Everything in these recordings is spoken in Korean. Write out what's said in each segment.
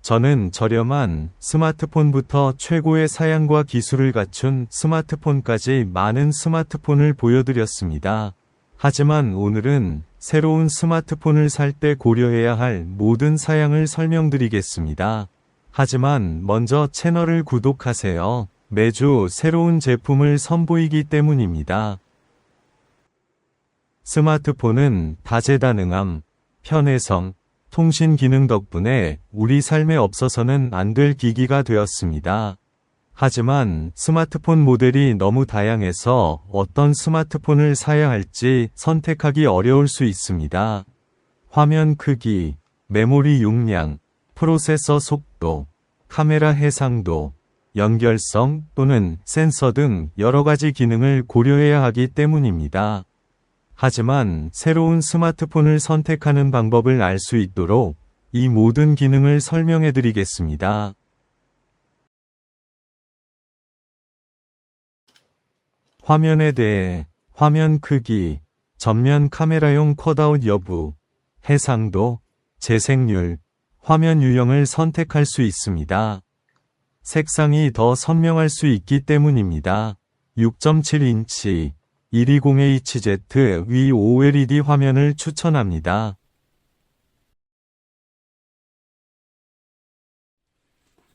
저는 저렴한 스마트폰부터 최고의 사양과 기술을 갖춘 스마트폰까지 많은 스마트폰을 보여드렸습니다. 하지만 오늘은 새로운 스마트폰을 살 때 고려해야 할 모든 사양을 설명드리겠습니다. 하지만 먼저 채널을 구독하세요. 매주 새로운 제품을 선보이기 때문입니다. 스마트폰은 다재다능함, 편해성, 통신 기능 덕분에 우리 삶에 없어서는 안 될 기기가 되었습니다. 하지만 스마트폰 모델이 너무 다양해서 어떤 스마트폰을 사야 할지 선택하기 어려울 수 있습니다. 화면 크기, 메모리 용량, 프로세서 속도, 카메라 해상도, 연결성 또는 센서 등 여러 가지 기능을 고려해야 하기 때문입니다. 하지만 새로운 스마트폰을 선택하는 방법을 알 수 있도록 이 모든 기능을 설명해 드리겠습니다. 화면에 대해 화면 크기, 전면 카메라용 컷아웃 여부, 해상도, 재생률, 화면 유형을 선택할 수 있습니다. 색상이 더 선명할 수 있기 때문입니다. 6.7인치 120HZ VOLED 화면을 추천합니다.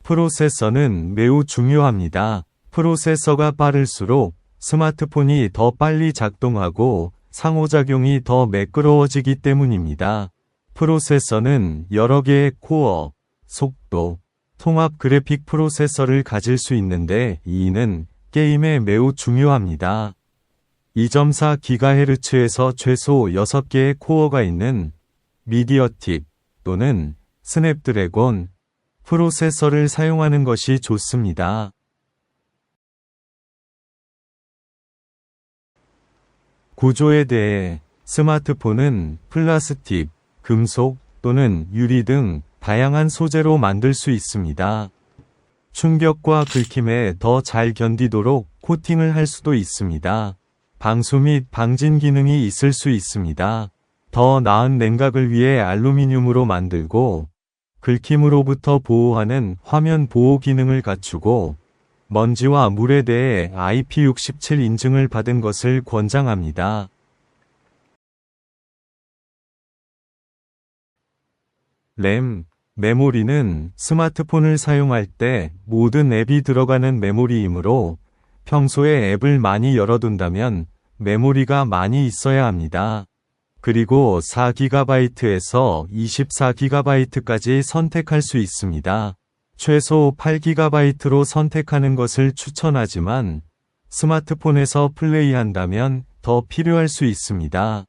프로세서는 매우 중요합니다. 프로세서가 빠를수록 스마트폰이 더 빨리 작동하고 상호작용이 더 매끄러워지기 때문입니다. 프로세서는 여러 개의 코어, 속도, 통합 그래픽 프로세서를 가질 수 있는데 이는 게임에 매우 중요합니다. 2.4GHz에서 최소 6개의 코어가 있는 미디어틱 또는 스냅드래곤 프로세서를 사용하는 것이 좋습니다. 구조에 대해 스마트폰은 플라스틱, 금속 또는 유리 등 다양한 소재로 만들 수 있습니다. 충격과 긁힘에 더 잘 견디도록 코팅을 할 수도 있습니다. 방수 및 방진 기능이 있을 수 있습니다. 더 나은 냉각을 위해 알루미늄으로 만들고 긁힘으로부터 보호하는 화면 보호 기능을 갖추고 먼지와 물에 대해 IP67 인증을 받은 것을 권장합니다. 램, 메모리는 스마트폰을 사용할 때 모든 앱이 들어가는 메모리이므로 평소에 앱을 많이 열어둔다면 메모리가 많이 있어야 합니다. 그리고 4GB에서 24GB까지 선택할 수 있습니다. 최소 8GB로 선택하는 것을 추천하지만 스마트폰에서 플레이한다면 더 필요할 수 있습니다.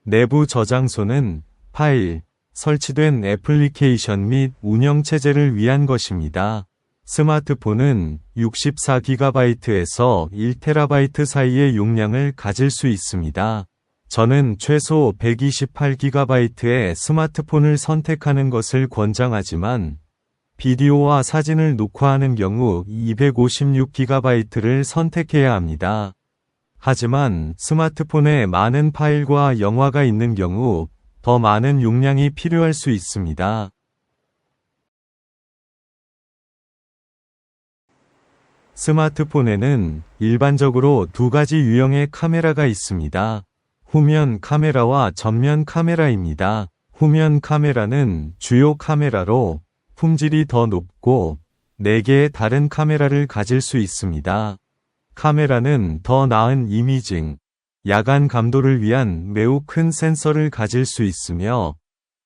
내부 저장소는 파일, 설치된 애플리케이션 및 운영체제를 위한 것입니다. 스마트폰은 64GB에서 1TB 사이의 용량을 가질 수 있습니다. 저는 최소 128GB의 스마트폰을 선택하는 것을 권장하지만 비디오와 사진을 녹화하는 경우 256GB를 선택해야 합니다. 하지만 스마트폰에 많은 파일과 영화가 있는 경우 더 많은 용량이 필요할 수 있습니다. 스마트폰에는 일반적으로 두 가지 유형의 카메라가 있습니다. 후면 카메라와 전면 카메라입니다. 후면 카메라는 주요 카메라로 품질이 더 높고 4개의 다른 카메라를 가질 수 있습니다. 카메라는 더 나은 이미징, 야간 감도를 위한 매우 큰 센서를 가질 수 있으며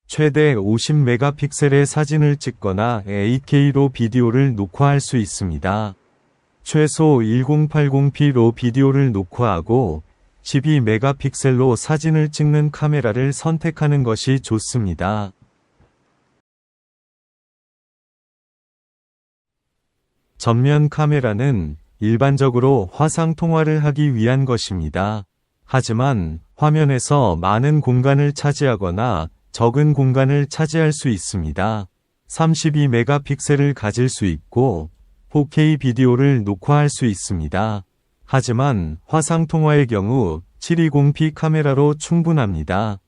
최대 50메가픽셀의 사진을 찍거나 8K로 비디오를 녹화할 수 있습니다. 최소 1080p로 비디오를 녹화하고 12메가픽셀로 사진을 찍는 카메라를 선택하는 것이 좋습니다. 전면 카메라는 일반적으로 화상 통화를 하기 위한 것입니다. 하지만 화면에서 많은 공간을 차지하거나 적은 공간을 차지할 수 있습니다. 32메가픽셀을 가질 수 있고 4K 비디오를 녹화할 수 있습니다. 하지만 화상 통화의 경우 720p 카메라로 충분합니다.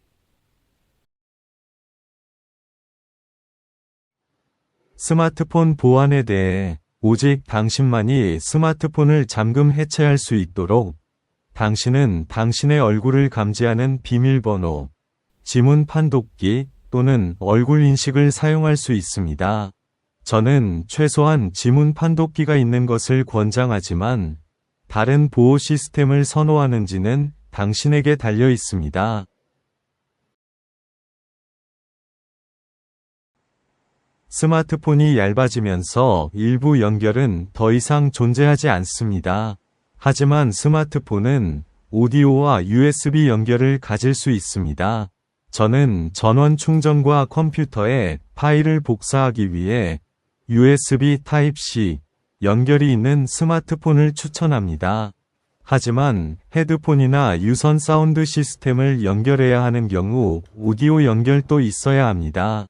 스마트폰 보안에 대해 오직 당신만이 스마트폰을 잠금 해체할 수 있도록 당신은 당신의 얼굴을 감지하는 비밀번호, 지문 판독기 또는 얼굴 인식을 사용할 수 있습니다. 저는 최소한 지문 판독기가 있는 것을 권장하지만 다른 보호 시스템을 선호하는지는 당신에게 달려 있습니다. 스마트폰이 얇아지면서 일부 연결은 더 이상 존재하지 않습니다. 하지만 스마트폰은 오디오와 USB 연결을 가질 수 있습니다. 저는 전원 충전과 컴퓨터에 파일을 복사하기 위해 USB Type-C 연결이 있는 스마트폰을 추천합니다. 하지만 헤드폰이나 유선 사운드 시스템을 연결해야 하는 경우 오디오 연결도 있어야 합니다.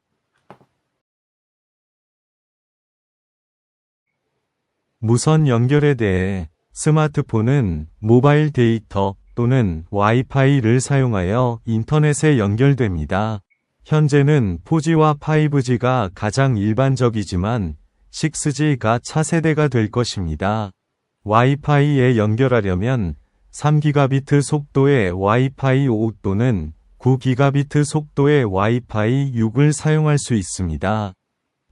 무선 연결에 대해 스마트폰은 모바일 데이터 또는 와이파이를 사용하여 인터넷에 연결됩니다. 현재는 4G와 5G가 가장 일반적이지만 6G가 차세대가 될 것입니다. 와이파이에 연결하려면 3기가비트 속도의 와이파이 5 또는 9기가비트 속도의 와이파이 6을 사용할 수 있습니다.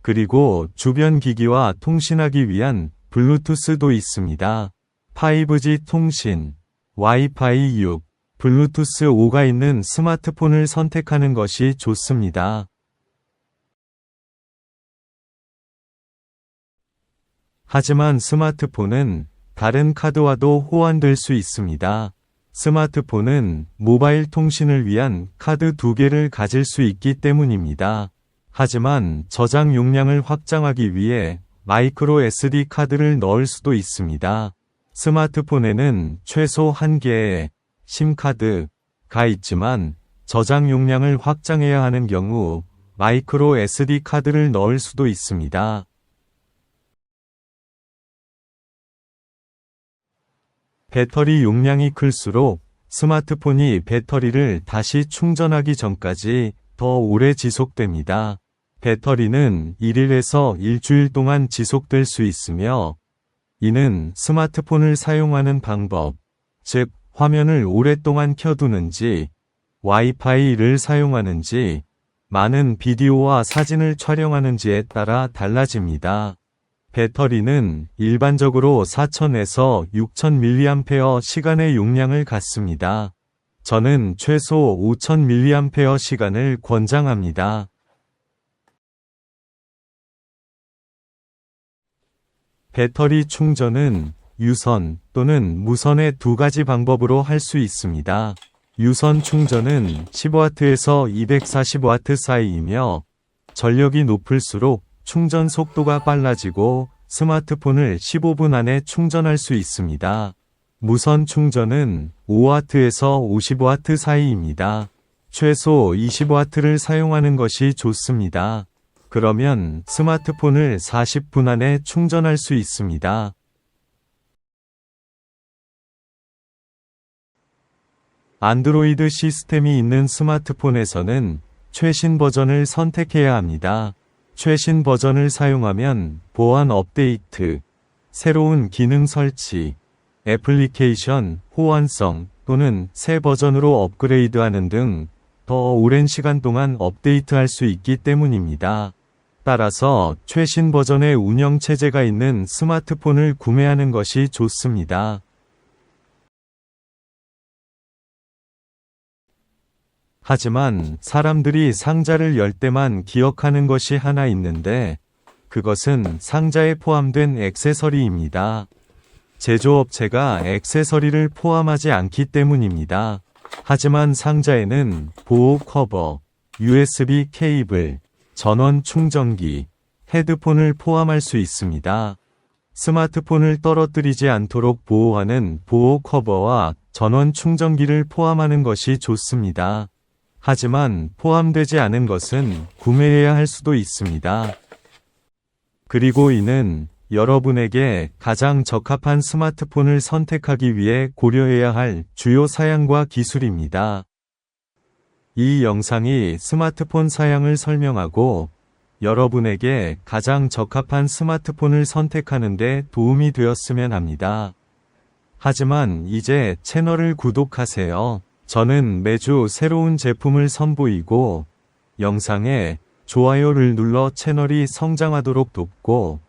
그리고 주변 기기와 통신하기 위한 블루투스도 있습니다. 5G 통신, 와이파이 6, 블루투스 5가 있는 스마트폰을 선택하는 것이 좋습니다. 하지만 스마트폰은 다른 카드와도 호환될 수 있습니다. 스마트폰은 모바일 통신을 위한 카드 2개를 가질 수 있기 때문입니다. 하지만 저장 용량을 확장하기 위해 마이크로 SD 카드를 넣을 수도 있습니다. 스마트폰에는 최소 1개의 심카드가 있지만 저장 용량을 확장해야 하는 경우 마이크로 SD 카드를 넣을 수도 있습니다. 배터리 용량이 클수록 스마트폰이 배터리를 다시 충전하기 전까지 더 오래 지속됩니다. 배터리는 1일에서 일주일 동안 지속될 수 있으며 이는 스마트폰을 사용하는 방법, 즉 화면을 오랫동안 켜두는지, 와이파이를 사용하는지, 많은 비디오와 사진을 촬영하는지에 따라 달라집니다. 배터리는 일반적으로 4000에서 6000mAh의 용량을 갖습니다. 저는 최소 5000mAh를 권장합니다. 배터리 충전은 유선 또는 무선의 두 가지 방법으로 할 수 있습니다. 유선 충전은 10W에서 240W 사이이며 전력이 높을수록 충전 속도가 빨라지고 스마트폰을 15분 안에 충전할 수 있습니다. 무선 충전은 5W에서 50W 사이입니다. 최소 20W를 사용하는 것이 좋습니다. 그러면 스마트폰을 40분 안에 충전할 수 있습니다. 안드로이드 시스템이 있는 스마트폰에서는 최신 버전을 선택해야 합니다. 최신 버전을 사용하면 보안 업데이트, 새로운 기능 설치, 애플리케이션 호환성 또는 새 버전으로 업그레이드하는 등 더 오랜 시간 동안 업데이트할 수 있기 때문입니다. 따라서 최신 버전의 운영체제가 있는 스마트폰을 구매하는 것이 좋습니다. 하지만 사람들이 상자를 열 때만 기억하는 것이 하나 있는데 그것은 상자에 포함된 액세서리입니다. 제조업체가 액세서리를 포함하지 않기 때문입니다. 하지만 상자에는 보호 커버, USB 케이블, 전원 충전기, 헤드폰을 포함할 수 있습니다. 스마트폰을 떨어뜨리지 않도록 보호하는 보호 커버와 전원 충전기를 포함하는 것이 좋습니다. 하지만 포함되지 않은 것은 구매해야 할 수도 있습니다. 그리고 이는 여러분에게 가장 적합한 스마트폰을 선택하기 위해 고려해야 할 주요 사양과 기술입니다. 이 영상이 스마트폰 사양을 설명하고 여러분에게 가장 적합한 스마트폰을 선택하는 데 도움이 되었으면 합니다. 하지만 이제 채널을 구독하세요. 저는 매주 새로운 제품을 선보이고 영상에 좋아요를 눌러 채널이 성장하도록 돕고